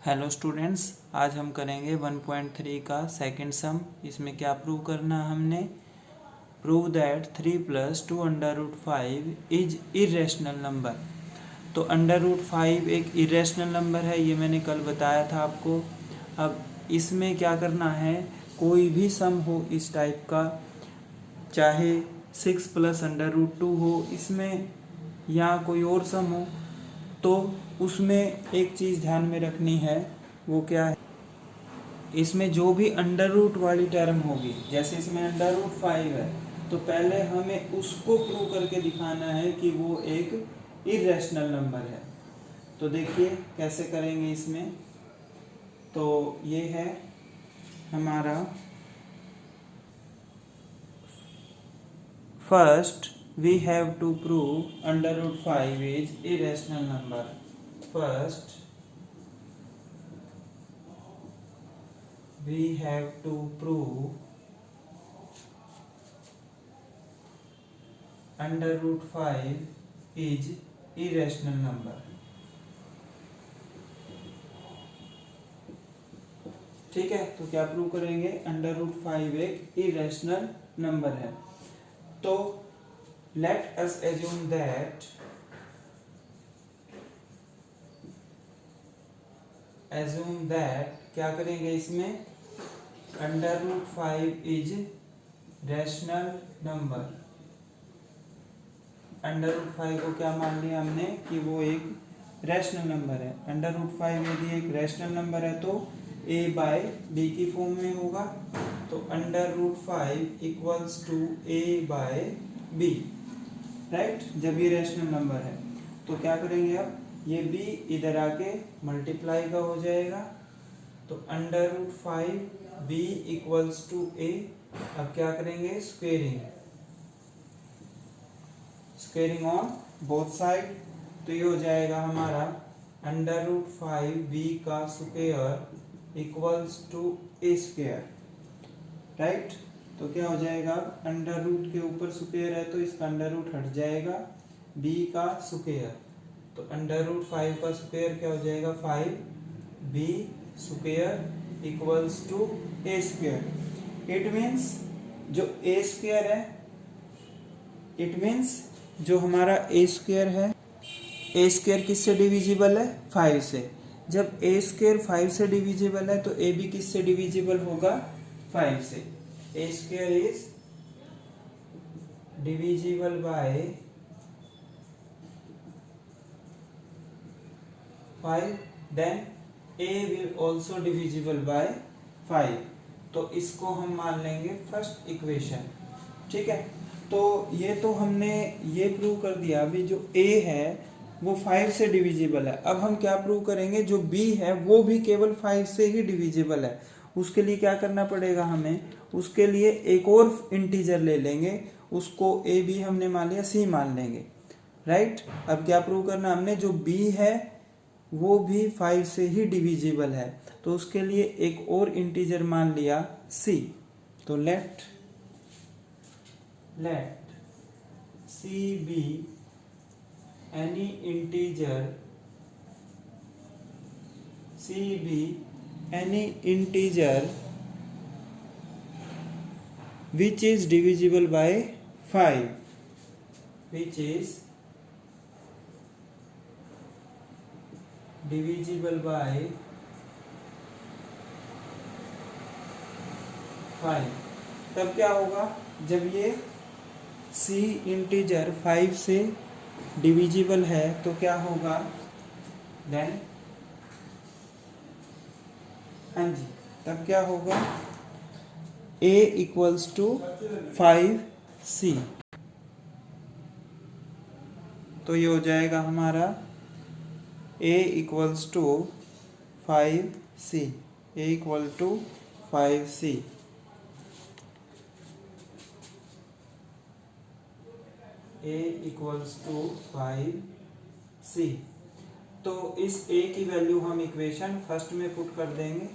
Hello students, आज हम करेंगे 1.3 का सेकंड सम। इसमें क्या प्रूव करना है हमने? Prove that 3 + 2 √5 is irrational number. तो √5 एक इरेशनल नंबर है, ये मैंने कल बताया था आपको। अब इसमें क्या करना है, कोई भी सम हो इस टाइप का, चाहे 6 + √2 हो इसमें, या कोई और सम हो, तो उसमें एक चीज़ ध्यान में रखनी है। वो क्या है, इसमें जो भी अंडर रूट वाली टर्म होगी, जैसे इसमें √5 है, तो पहले हमें उसको प्रूव करके दिखाना है कि वो एक इरेशनल नंबर है। तो देखिए कैसे करेंगे इसमें। तो ये है हमारा first, we have to prove √5 is irrational number. First we have to prove √5 is irrational number। ठीक है, तो क्या प्रूव करेंगे? √5 एक इरेशनल नंबर है। तो लेट अस एज्यूम दैट क्या करेंगे इसमें, √5 इज रैशनल नंबर। √5 को क्या मान लिया हमने कि वो एक रैशनल नंबर है। √5 यदि एक रैशनल नंबर है तो a/b की फॉर्म में होगा। तो √5 = a/b, राइट, जब ये रैशनल नंबर है। तो क्या करेंगे, अब ये b इधर आके मल्टीप्लाई का हो जाएगा। तो √5 b = a। अब क्या करेंगे, स्क्वेयरिंग ऑन बोथ साइड। तो ये हो जाएगा हमारा √5 b का स्क्वायर = a², राइट। तो क्या हो जाएगा, अंडर रूट के ऊपर स्क्वायर है तो इसका अंडर रूट हट जाएगा, b का स्क्वायर। तो √5 का स्क्वायर क्या हो जाएगा, 5b² = a²। इट मीन्स जो a² है, इट मीन्स जो हमारा a² है, a² किससे डिविजिबल है, 5 से। जब a² 5 से डिविजिबल है तो ab किससे डिविजिबल होगा, 5 से। a² is divisible by 5, then a will also divisible by 5। तो इसको हम मान लेंगे फर्स्ट इक्वेशन, ठीक है। तो ये तो हमने ये प्रूव कर दिया, अभी जो a है वो 5 से डिविजिबल है। अब हम क्या प्रूव करेंगे, जो b है वो भी केवल 5 से ही डिविजिबल है। उसके लिए क्या करना पड़ेगा हमें, उसके लिए एक और इंटीजर ले लेंगे, उसको a b हमने मान लिया, c मान लेंगे, राइट। अब क्या प्रूव करना हमने, जो b है वो भी 5 से ही डिविजिबल है, तो उसके लिए एक और इंटीजर मान लिया c। तो late c be any integer which is divisible by 5, which is divisible by 5। तब क्या होगा, जब ये c इंटीजर 5 से डिविजिबल है तो क्या होगा, देन हाँ जी, तब क्या होगा, a = 5c। तो ये हो जाएगा हमारा a = 5c, a = 5c। a = 5c। तो इस a की वैल्यू हम इक्वेशन फर्स्ट में पुट कर देंगे।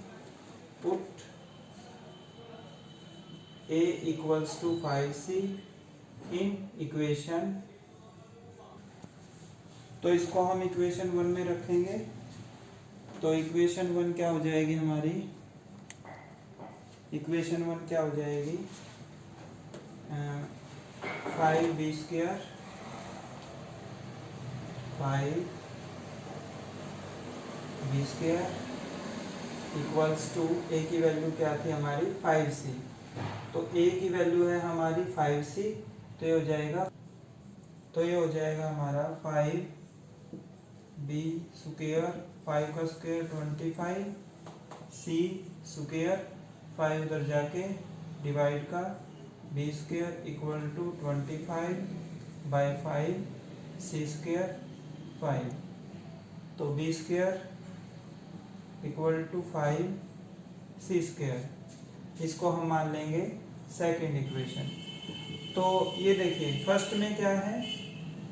Put a = 5c in equation, तो इसको हम इक्वेशन 1 में रखेंगे। तो इक्वेशन 1 क्या हो जाएगी हमारी, इक्वेशन 1 क्या हो जाएगी, 5b square 5b square equals to a की वैल्यू क्या थी हमारी 5c, तो ए की वैल्यू है हमारी 5c, तो ये हो जाएगा हमारा 5b स्क्वायर 5 का स्क्वायर 25 c स्क्वायर 5 उधर जाके डिवाइड का b square equal to 25 by 5 c square 5, तो b square equal to 5 c square, इसको हम मान लेंगे सेकेंड इक्वेशन। तो ये देखिए फर्स्ट में क्या है,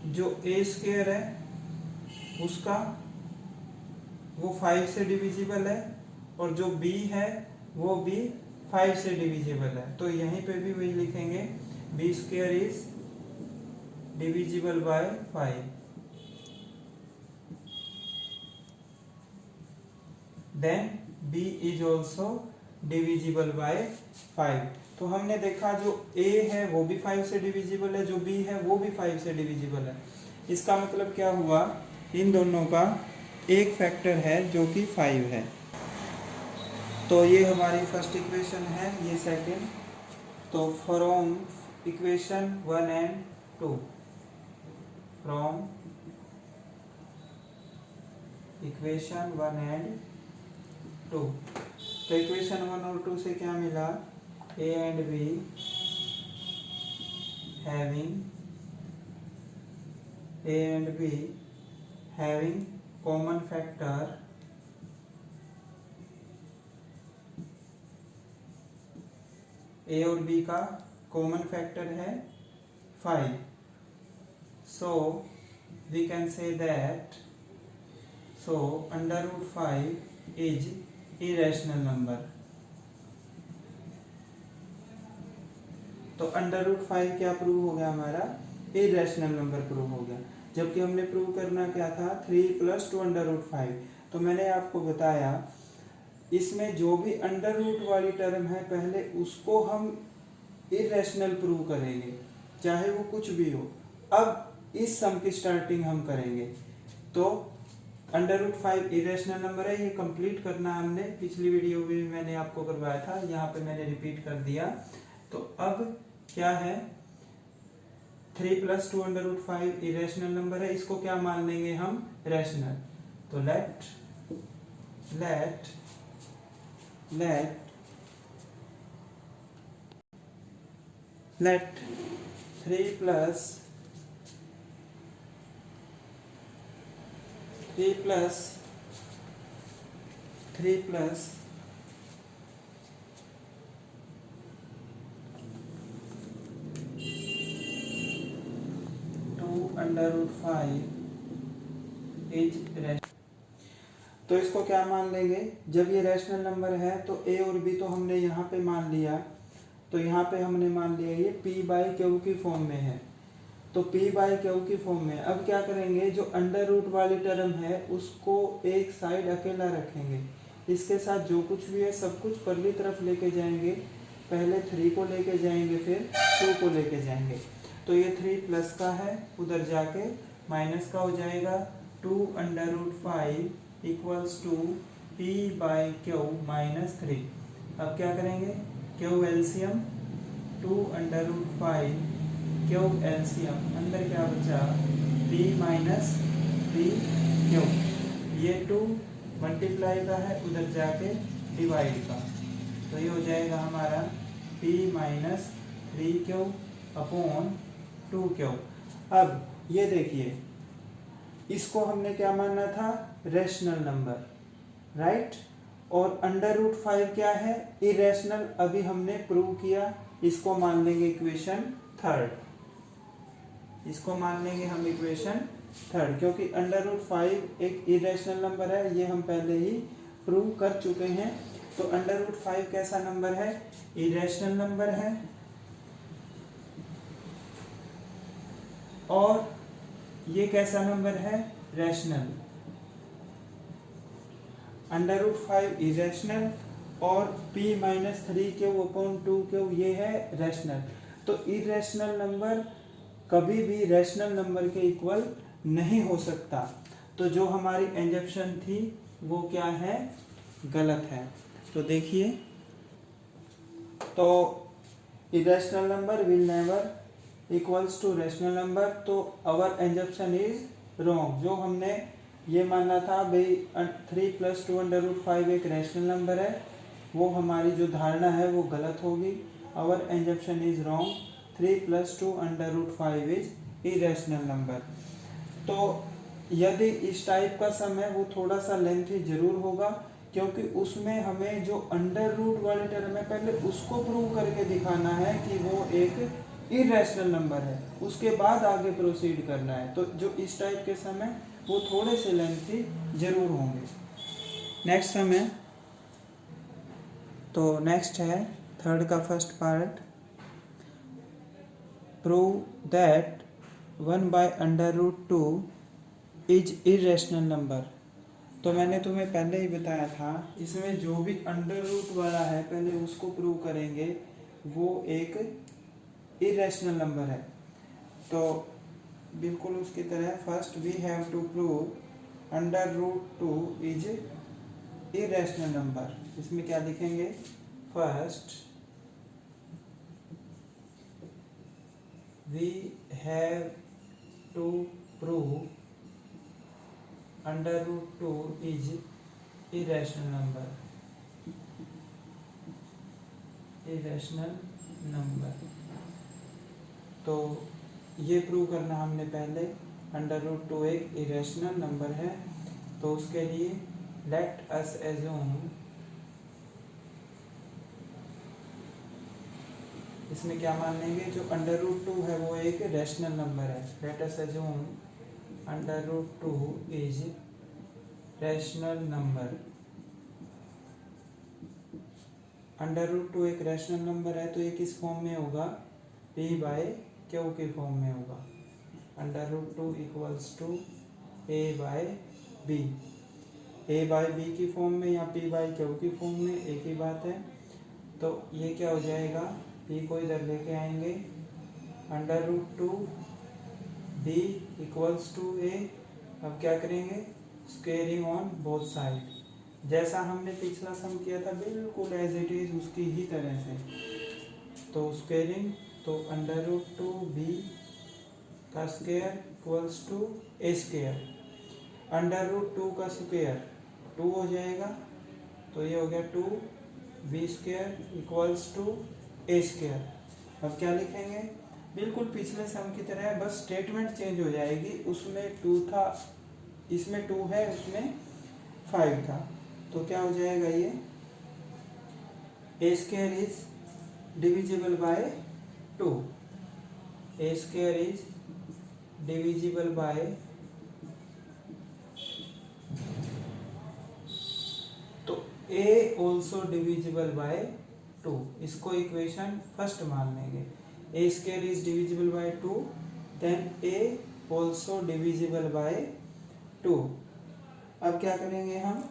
जो a स्क्वायर है उसका वो 5 से डिविजिबल है, और जो b है वो भी 5 से डिविजिबल है, तो यहीं पे भी वही लिखेंगे b square is divisible by 5, then b is also divisible by 5। तो हमने देखा जो a है वो भी 5 से डिविजिबल है, जो b है वो भी 5 से डिविजिबल है। इसका मतलब क्या हुआ, इन दोनों का एक फैक्टर है जो कि 5 है। तो ये हमारी फर्स्ट इक्वेशन है, ये सेकंड। तो from equation 1 and 2, from equation 1 and 2, तो इक्वेशन 1 और 2 से क्या मिला, a and b having common factor a और b का कॉमन फैक्टर है 5, so we can say that under root 5 is irrational number. तो अंडर रूट 5 क्या प्रूव हो गया हमारा, इरेशनल नंबर प्रूव हो गया, जबकि हमने प्रूव करना क्या था 3 + 2 अंडर रूट 5। तो मैंने आपको बताया इसमें जो भी अंडर रूट वाली टर्म है पहले उसको हम इरेशनल प्रूव करेंगे, चाहे वो कुछ भी हो। अब इस सम की स्टार्टिंग हम करेंगे, तो अंडर रूट 5 इरेशनल नंबर है, ये कंप्लीट करना हमने पिछली वीडियो में मैंने आपको करवाया था, यहाँ पे मैंने रिपीट कर दिया। तो अब क्या है, 3 + 2 अंडर रूट 5 इरेशनल नंबर है, इसको क्या मान लेंगे हम, रैशनल। तो let 3 plus 2 under root 5 is rational. तो इसको क्या मान लेंगे, जब ये रैशनल नंबर है तो a और b तो हमने यहाँ पे मान लिया, तो यहाँ पे हमने मान लिया ये p/q की फॉर्म में है, तो p/q की फॉर्म में। अब क्या करेंगे, जो अंडर रूट वाली टर्म है उसको एक साइड अकेला रखेंगे, इसके साथ जो कुछ भी है सब कुछ परली तरफ लेके जाएंगे, पहले 3 को लेके जाएंगे फिर 2 को लेके जाएंगे। तो ये 3 प्लस का है, उधर जाके माइनस का हो जाएगा, 2 under root 5 equals to p/q minus 3। अब क्या करेंगे, q LCM 2 under root 5 q LCM, अंदर क्या बचा p माइनस 3q, ये 2 मल्टीप्लाई का है, उधर जाके डिवाइड का, तो ये हो जाएगा हमारा p minus 3q upon 2q। अब ये देखिए इसको हमने क्या माना था, रैशनल नंबर, राइट। और अंडर रूट 5 क्या है, इरेशनल, अभी हमने प्रूव किया, इसको मान लेंगे इक्वेशन थर्ड, इसको मान लेंगे हम इक्वेशन थर्ड, क्योंकि अंडर रूट 5 एक इरेशनल नंबर है, ये हम पहले ही प्रूव कर चुके हैं। तो अंडर रूट 5 कैसा नंबर है, इरेशनल नंबर है, और ये कैसा नंबर है, रैशनल। √5 इरेशनल और p-3/2 ये है रैशनल। तो इरेशनल नंबर कभी भी रैशनल नंबर के इक्वल नहीं हो सकता। तो जो हमारी एंजप्शन थी वो क्या है, गलत है। तो देखिए, तो irrational number will never equals to rational number, तो अवर एंजप्शन इज रॉन्ग। जो हमने ये माना था भाई 3 + 2√5 एक रैशनल नंबर है, वो हमारी जो धारणा है वो गलत होगी। Our assumption is wrong, 3 + 2√5 is irrational number. तो यदि इस टाइप का सम है वो थोड़ा सा लेंथी जरूर होगा, क्योंकि उसमें हमें जो अंडर रूट वाले टर्म है पहले उसको प्रूव करके दिखाना है कि वो एक इरेशनल नंबर है, उसके बाद आगे प्रोसीड करना है। तो जो इस टाइप के सम है वो थोड़े से लेंथी जरूर होंगे। नेक्स्ट सम है, तो नेक्स्ट है थर्ड का first part, prove that 1/√2 is irrational number. तो मैंने तुम्हें पहले ही बताया था, इसमें जो भी अंडर रूट वाला है पहले उसको प्रूव करेंगे, वो एक इरेशनल नंबर है। तो बिल्कुल उसकी तरह first we have to prove √2 is irrational number. इसमें क्या लिखेंगे, first we have to prove √2 is irrational number, irrational number. तो ये प्रूव करना हमने पहले, √2 एक इरेशनल नंबर है। तो उसके लिए लेट अस एज्यूम, इसमें क्या मान लेंगे, जो √2 है वो एक रैशनल नंबर है। Let us assume √2 is rational number. √2 एक रैशनल नंबर है, तो ये किस फॉर्म में होगा, p/q के फॉर्म में होगा। √2 = a/b, a/b की फॉर्म में या p/q की फॉर्म में, एक ही बात है। तो ये क्या हो जाएगा, p को इधर लेके आएंगे, √2 b = a। अब क्या करेंगे, स्क्वेयरिंग ऑन बोथ साइड, जैसा हमने पिछला सम किया था बिल्कुल एज इट इज उसकी ही तरह से। तो स्क्वेयरिंग, तो √2 b का स्क्वायर = a², √2 का स्क्वायर 2 हो जाएगा, तो ये हो गया 2b² = a²। अब क्या लिखेंगे, बिल्कुल पिछले सम की तरह, बस स्टेटमेंट चेंज हो जाएगी। उसमें 2 था, इसमें 2 है, उसमें 5 था। तो क्या हो जाएगा, ये a² is divisible by 2, a² is divisible by 2, a also divisible by 2। इसको इक्वेशन फर्स्ट मान लेंगे, a² is divisible by 2, then a also divisible by 2। अब क्या करेंगे हम,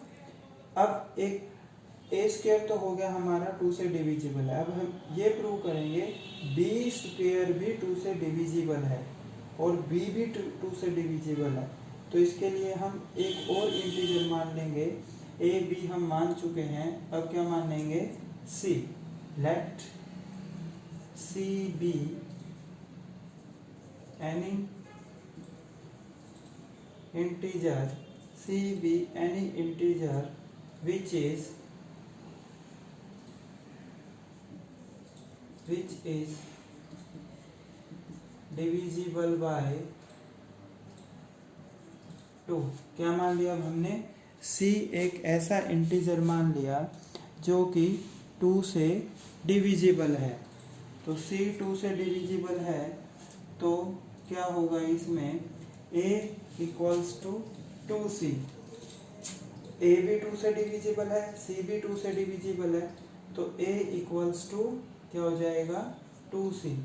अब एक a² तो हो गया हमारा 2 से डिविजिबल है। अब हम ये प्रूव करेंगे b² भी 2 से डिविजिबल है और b भी 2 से डिविजिबल है। तो इसके लिए हम एक और इंटीजर मान लेंगे, a b हम मान चुके हैं, अब क्या मान लेंगे, c। Let c be any integer, c be any integer which is divisible by 2। क्या मान लिया अब हमने, c एक ऐसा इंटीजर मान लिया जो कि 2 से डिविजिबल है। तो c 2 से डिविजिबल है, तो क्या होगा इसमें, a = 2c। a भी 2 से डिविजिबल है, c भी 2 से डिविजिबल है, तो a = क्या हो जाएगा, 2c।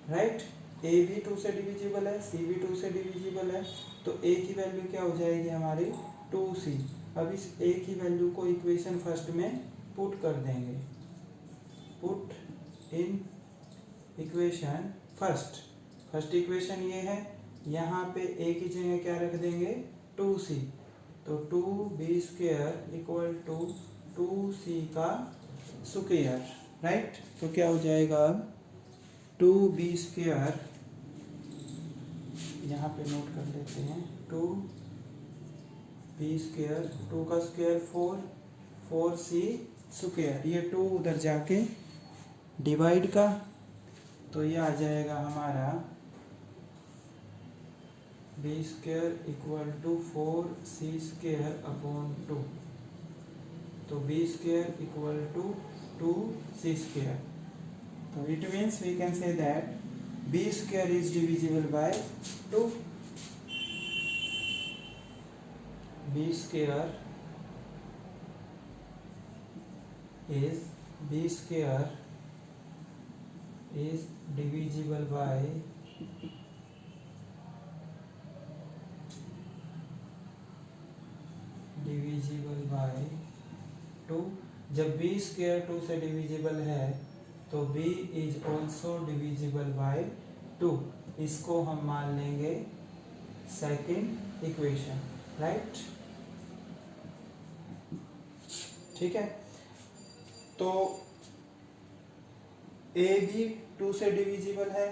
राइट, a भी 2 से डिविजिबल है, c भी 2 से डिविजिबल है, तो a की वैल्यू क्या हो जाएगी हमारी, 2c। अब इस a की वैल्यू को इक्वेशन फर्स्ट में पुट कर देंगे, put in equation first equation ये है, यहाँ पे a की जगह क्या रख देंगे 2c, तो 2b² इक्वल टू 2c का स्क्वायर, राइट। तो क्या हो जाएगा अब 2b², यहाँ पे नोट कर लेते हैं, 2b², 2 का स्क्वायर 4, 4c², ये 2 उधर जाके डिवाइड का, तो ये आ जाएगा हमारा b² इक्वल टू 4c²/2, तो b² इक्वल टू 2c², तो it means we can say that b² is divisible by 2, b² is divisible by 2। जब b² 2 से डिविजिबल है तो b is also divisible by 2, इसको हम मान लेंगे सेकेंड इक्वेशन, राइट। ठीक है, तो a भी 2 से डिविजिबल है,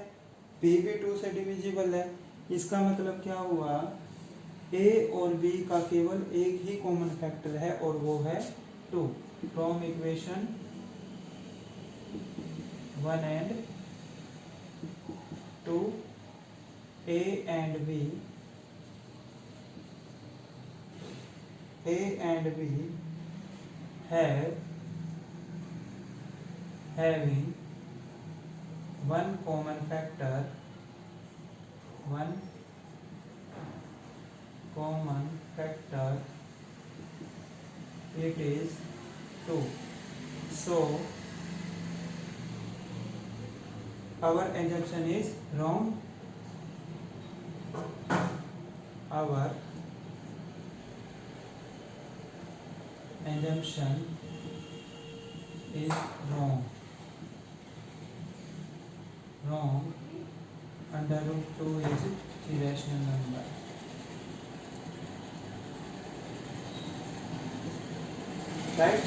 b भी 2 से डिविजिबल है, इसका मतलब क्या हुआ, a और b का केवल एक ही कॉमन फैक्टर है और वो है 2। From equation 1 and 2, a and b having one common factor, it is 2. So our assumption is wrong. Our assumption is wrong. Under root 2 is irrational number. Right,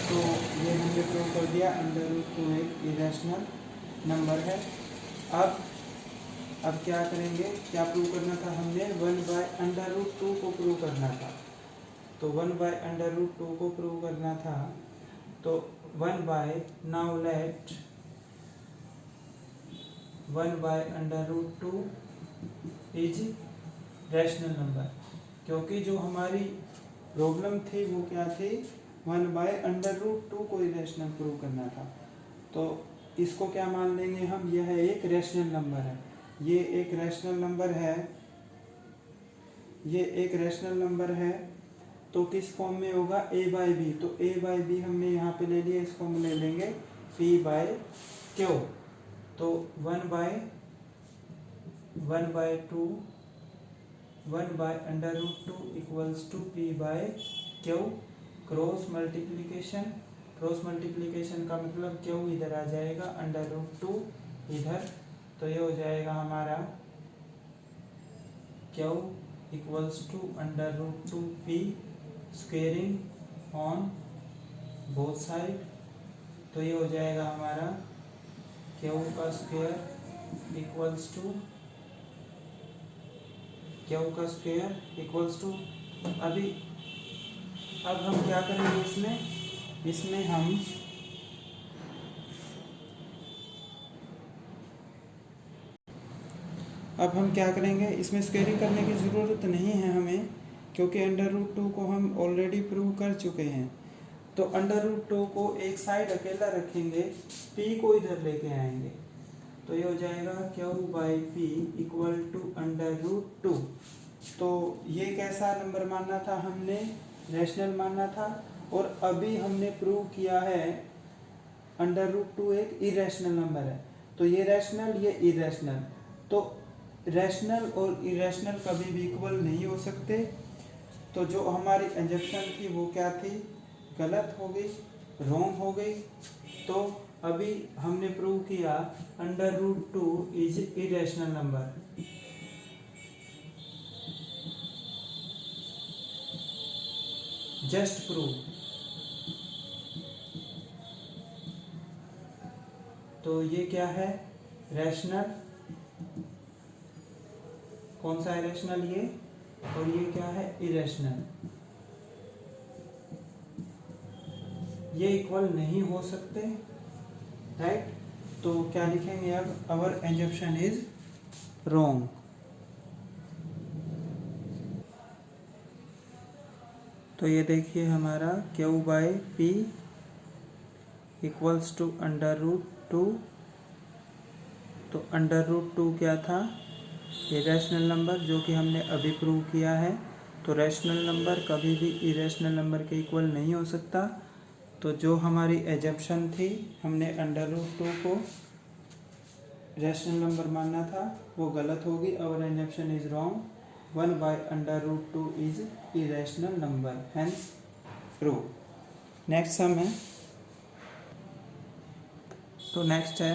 तो ये हमने प्रूव कर दिया, अंडर रूट 2 एक इरेशनल नंबर है। अब क्या करेंगे, क्या प्रूव करना था हमने, 1/√2 को प्रूव करना था, तो 1/√2 को प्रूव करना था, तो 1/√2 इज रैशनल नंबर, क्योंकि जो हमारी प्रॉब्लम थी वो क्या थी, 1/√2 को इरेशनल प्रूव करना था, तो इसको क्या मान लेंगे हम, यह एक रैशनल नंबर है, ये एक रैशनल नंबर है, तो किस फॉर्म में होगा, a/b, तो a/b हमने यहाँ पे ले लिया, इसको हम ले लेंगे p/q, तो 1/√2 equals to p/q, cross multiplication का मतलब q इधर आ जाएगा, √2 इधर, तो ये हो जाएगा हमारा q equals to √2p squaring on both side, तो ये हो जाएगा हमारा q का स्क्वायर इक्वल्स टू अब हम क्या करेंगे, इसमें हम क्या करेंगे, इसमें स्क्वेयरिंग करने की ज़रूरत नहीं है हमें, क्योंकि √2 को हम ऑलरेडी प्रूव कर चुके हैं, तो √2 को एक साइड अकेला रखेंगे, p को इधर लेके आएंगे, तो ये हो जाएगा q/p इक्वल टू √2, तो ये कैसा नंबर मानना था हमने, रैशनल मानना था, और अभी हमने प्रूव किया है √2 एक इरेशनल नंबर है, तो ये रैशनल ये इरेशनल, तो रैशनल और इरेशनल कभी भी इक्वल नहीं हो सकते, तो तो जो हमारी एजम्पशन थी वो क्या थी, गलत हो गई, रॉन्ग हो गई। तो अभी हमने प्रूव किया √2 is irrational number. Just prove. तो ये क्या है, रैशनल। कौन सा है रैशनल, ये, और ये क्या है, इरेशनल। ये इक्वल नहीं हो सकते, राइट। तो क्या लिखेंगे अब, आवर एजम्पशन इज रॉन्ग। तो ये देखिए हमारा Q/P इक्वल्स टू √2। तो √2 क्या था, इरेशनल नंबर, जो कि हमने अभी प्रूव किया है। तो रैशनल नंबर कभी भी इरेशनल नंबर के इक्वल नहीं हो सकता। तो जो हमारी एजम्पशन थी, हमने √2 को रैशनल नंबर मानना था, वो गलत होगी। Our assumption is wrong. 1/√2 is irrational number, hence prove. Next sum है, तो नेक्स्ट है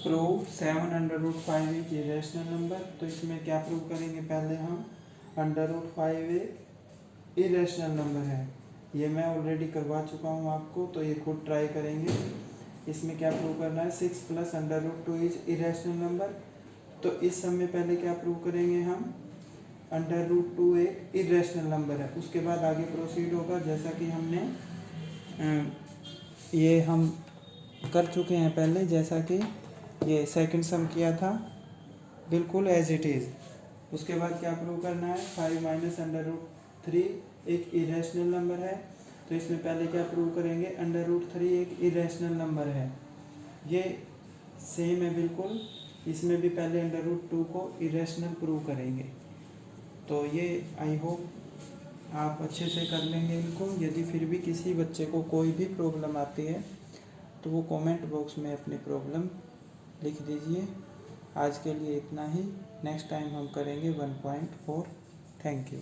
प्रूव 7/5 इज इरेशनल नंबर। तो इसमें क्या प्रूव करेंगे, पहले हम √5 एक इरेशनल नंबर है, ये मैं ऑलरेडी करवा चुका हूँ आपको, तो ये खुद ट्राई करेंगे। इसमें क्या प्रूव करना है, 6 + √2 इज इरेशनल नंबर। तो इस सम में पहले क्या प्रूव करेंगे हम, √2 एक इरेशनल नंबर है। उसके बाद आगे प्रोसीड होगा, जैसा कि हमने ये हम कर चुके हैं पहले, जैसा कि ये सेकंड सम किया था, बिल्कुल एज इट इज़। उसके बाद क्या प्रूव करना है, 5 - √3 एक इरेशनल नंबर है। तो इसमें पहले क्या प्रूव करेंगे, √3 एक इरेशनल नंबर है। ये सेम है बिल्कुल, इसमें भी पहले √2 को इरेशनल प्रूव करेंगे। तो ये आई होप आप अच्छे से कर लेंगे इनको। यदि फिर भी किसी बच्चे को कोई भी प्रॉब्लम आती है तो वो कमेंट बॉक्स में अपनी प्रॉब्लम लिख दीजिए। आज के लिए इतना ही, नेक्स्ट टाइम हम करेंगे 1.4। Thank you.